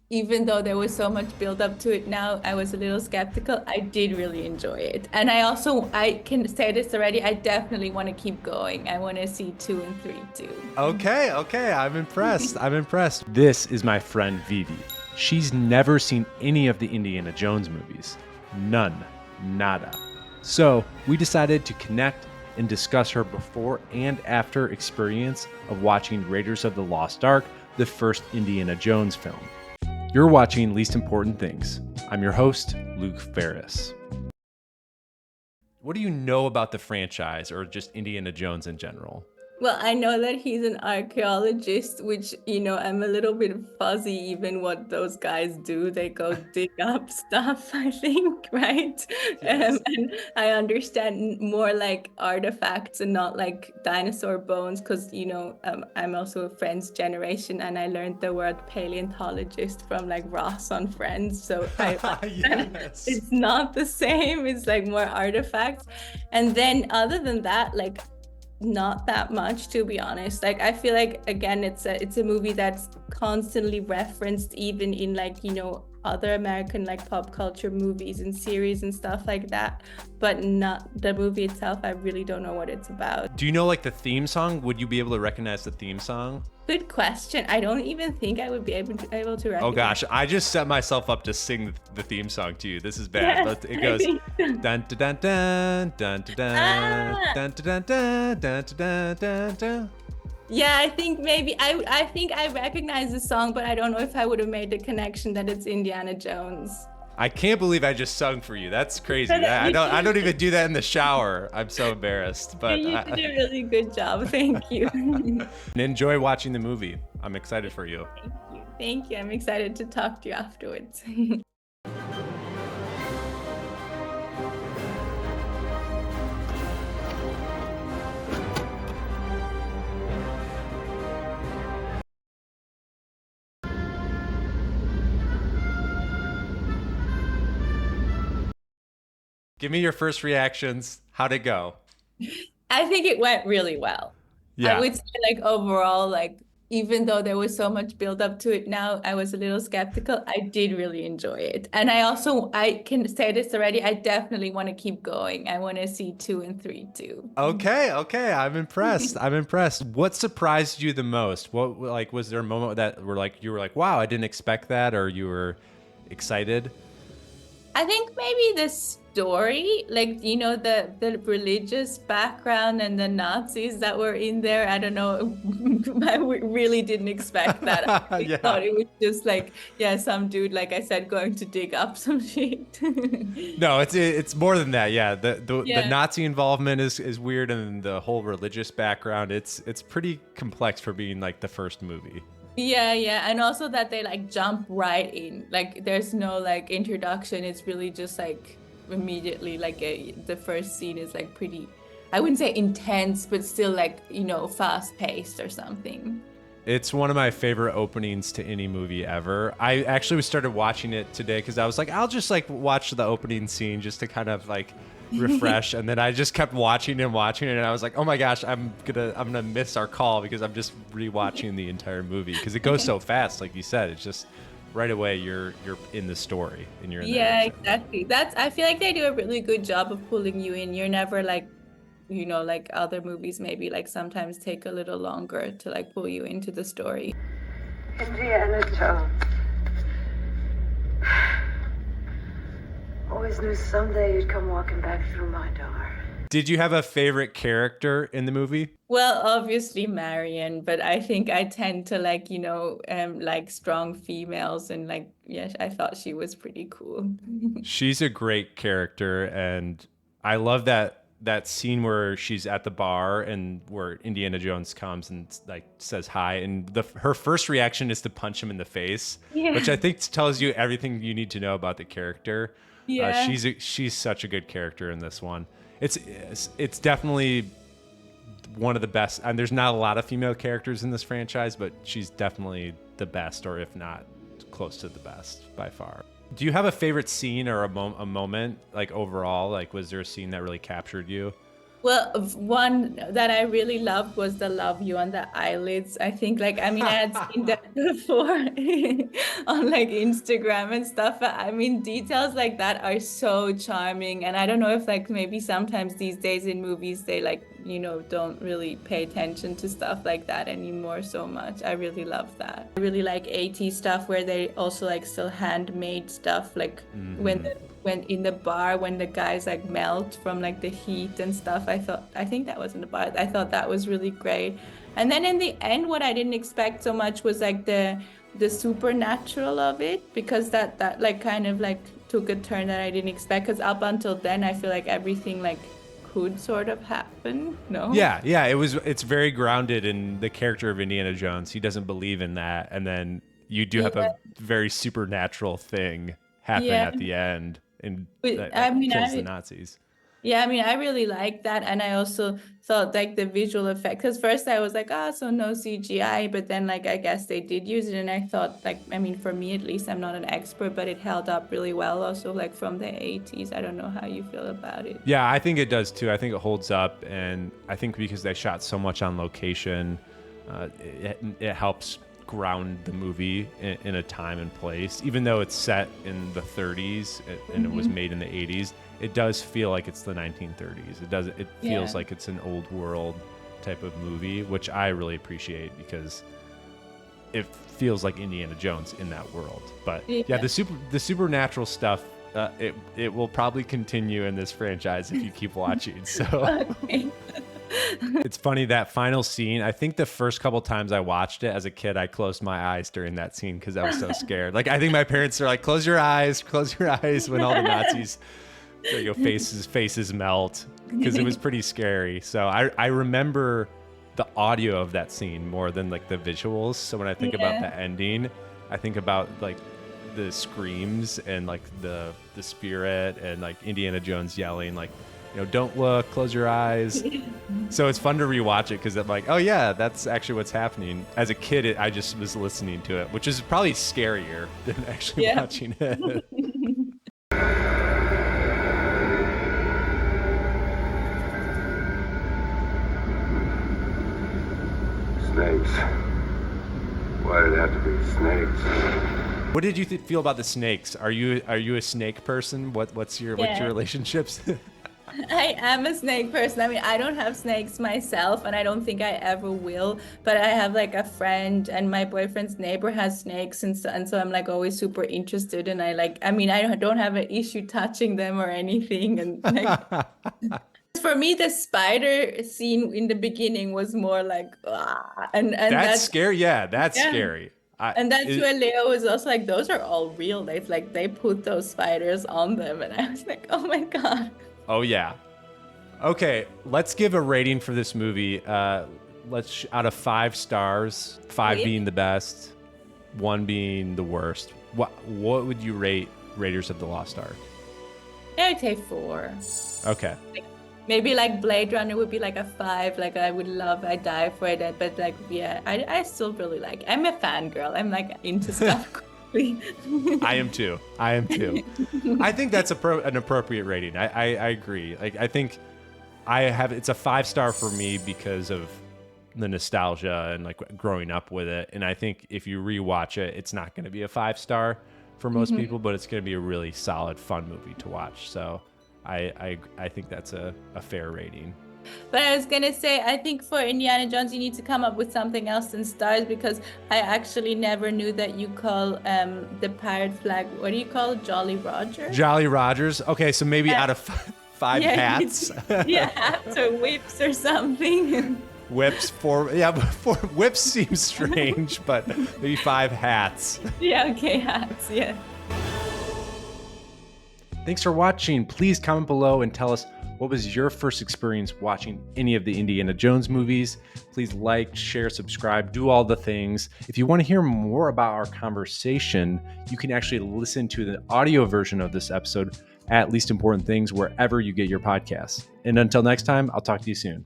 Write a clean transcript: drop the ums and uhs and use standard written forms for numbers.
even though there was so much build up to it now, I was a little skeptical. I did really enjoy it. And I can say this already, I definitely want to keep going. I want to see two and three too. Okay, okay, I'm impressed. I'm impressed. This is my friend Vivi. She's never seen any of the Indiana Jones movies. None. Nada. So we decided to connect and discuss her before and after experience of watching Raiders of the Lost Ark, the first Indiana Jones film. You're watching Least Important Things. I'm your host, Luke Ferris. What do you know about the franchise or just Indiana Jones in general? Well, I know that he's an archaeologist, which, I'm a little bit fuzzy even what those guys do. They go dig up stuff, I think, right? Yes. And I understand more like artifacts and not like dinosaur bones, because, I'm also a Friends generation and I learned the word paleontologist from like Ross on Friends. So I understand Yes. it's not the same. It's like more artifacts. And then other than that, like not that much, to be honest. Like I feel like again it's a movie that's constantly referenced even in like other American like pop culture movies and series and stuff like that, but not the movie itself. I really don't know what it's about. Do you know like the theme song? Would you be able to recognize the theme song? Good question. I don't even think I would be able to Oh recognize. gosh, I just set myself up to sing the theme song to you. This is bad, Yes, but it I goes think so. dun dun dun dun dun dun Ah, dun dun dun dun dun dun dun. yeah, I think maybe I think I recognize the song, but I don't know if I would have made the connection that it's Indiana Jones. I can't believe I just sung for you. That's crazy. But I you don't. I did, don't even do that in the shower. I'm so embarrassed. But you did a really good job. Thank you. enjoy watching the movie. I'm excited for you. Thank you. Thank you. I'm excited to talk to you afterwards. Give me your first reactions. How'd it go? I think it went really well. I Yeah. would say like overall, like even though there was so much build up to it now, I was a little skeptical. I did really enjoy it. And I can say this already, I definitely want to keep going. I want to see two and three too. Okay, okay, I'm impressed. I'm impressed. What surprised you the most? What like was there a moment that were like you were like, "Wow, I didn't expect that," or you were excited? I think maybe the story, like the religious background and the Nazis that were in there. I don't know. Really didn't expect that. I Yeah. thought it was just like, yeah, some dude, like I said, going to dig up some shit. No, it's more than that. Yeah, the Yeah. Nazi involvement is weird, and the whole religious background. It's pretty complex for being like the first movie. Yeah, yeah. And also that they like jump right in. Like there's no like introduction. It's really just like immediately like the first scene is like pretty, I wouldn't say intense, but still like, fast paced or something. It's one of my favorite openings to any movie ever. I actually started watching it today because I was like, I'll just like watch the opening scene just to kind of like refresh, and then I just kept watching and watching it, and I was like, oh my gosh, I'm gonna miss our call because I'm just rewatching the entire movie because it goes so fast. Like you said, it's just right away you're in the story and you're in the Yeah, action. exactly. I feel like they do a really good job of pulling you in. You're never like, like other movies maybe like sometimes take a little longer to like pull you into the story. Indiana Jones. Always knew someday you'd come walking back through my door. Did you have a favorite character in the movie? Well, obviously Marion, but I think I tend to like, like strong females and like, yeah, I thought she was pretty cool. She's a great character, and I love that scene where she's at the bar and where Indiana Jones comes and like says hi, and her first reaction is to punch him in the face, which Yeah. I think tells you everything you need to know about the character. Yeah. She's such a good character in this one. It's definitely one of the best, and there's not a lot of female characters in this franchise, but she's definitely the best, or if not close to the best by far. Do you have a favorite scene or a moment like overall? Like, was there a scene that really captured you? Well, one that I really loved was the love you on the eyelids. I think like I mean I had seen that before on like Instagram and stuff. But I mean details like that are so charming. And I don't know if like maybe sometimes these days in movies they like, don't really pay attention to stuff like that anymore so much. I really love that. I really like 80s stuff where they also like still handmade stuff like when Mhm. when in the bar when the guys like melt from like the heat and stuff. I think that was in the bar. I thought that was really great. And then in the end what I didn't expect so much was like the supernatural of it, because that like kind of like took a turn that I didn't expect, because up until then I feel like everything like could sort of happen. No. Yeah, it's very grounded in the character of Indiana Jones. He doesn't believe in that, and then you do have Yeah. a very supernatural thing happen Yeah. at the end, and But, that I mean, kills the Nazis. yeah, I mean, I really like that. And I also thought like the visual effect, because first I was like, ah, so no CGI. But then, like, I guess they did use it. And I thought, like, I mean, for me at least, I'm not an expert, but it held up really well. Also, like, from the 80s. I don't know how you feel about it. Yeah, I think it does too. I think it holds up, and I think because they shot so much on location, it helps ground the movie in a time and place. Even though it's set in the 30s and it was made in the 80s, it does feel like it's the 1930s. It feels Yeah. like it's an old world type of movie, which I really appreciate because it feels like Indiana Jones in that world. But yeah, Yeah. the supernatural stuff. It will probably continue in this franchise if you keep watching. So Okay. it's funny that final scene. I think the first couple times I watched it as a kid, I closed my eyes during that scene because I was so scared. Like I think my parents are like, close your eyes," when all the Nazis, faces melt, because it was pretty scary. So I remember the audio of that scene more than like the visuals. So when I think about Yeah. the ending, I think about like the screams and like the spirit and like Indiana Jones yelling like, don't look, close your eyes. So it's fun to rewatch it because I'm like, oh yeah, that's actually what's happening. As a kid, I just was listening to it, which is probably scarier than actually Yeah. watching it. Snakes. Why did it have to be snakes? What did you feel about the snakes? Are you a snake person? What's your Yeah. relationships? I am a snake person. I mean, I don't have snakes myself, and I don't think I ever will. But I have like a friend, and my boyfriend's neighbor has snakes, and so I'm like always super interested. And I mean, I don't have an issue touching them or anything. And like for me, the spider scene in the beginning was more like, ah, and That's that's scary. Yeah, that's yeah. scary. And that's where Leo was also like, those are all real. They put those spiders on them, and I was like, oh my God. Oh yeah. Okay, let's give a rating for this movie. Let's out of 5 stars, 5 yeah. being the best, 1 being the worst. What would you rate Raiders of the Lost Ark? I would say 4. Okay. Maybe like Blade Runner would be like a 5. Like I die for it. But like, yeah, I still really like it. I'm a fangirl. I'm like into stuff quickly. I am too. I think that's an appropriate rating. I agree. Like I think it's a 5-star for me because of the nostalgia and like growing up with it. And I think if you rewatch it, it's not going to be a 5-star for most people, but it's going to be a really solid, fun movie to watch. So I think that's a fair rating. But I was gonna say, I think for Indiana Jones, you need to come up with something else than stars, because I actually never knew that you call the pirate flag, what do you call it? Jolly Roger? Jolly Rogers. Okay, so maybe out of 5 hats. Yeah, hats or whips or something. Whips whips seems strange, but maybe 5 hats. Yeah, okay, hats, yeah. Thanks for watching. Please comment below and tell us what was your first experience watching any of the Indiana Jones movies. Please like, share, subscribe, do all the things. If you want to hear more about our conversation, you can actually listen to the audio version of this episode at Least Important Things wherever you get your podcasts. And until next time, I'll talk to you soon.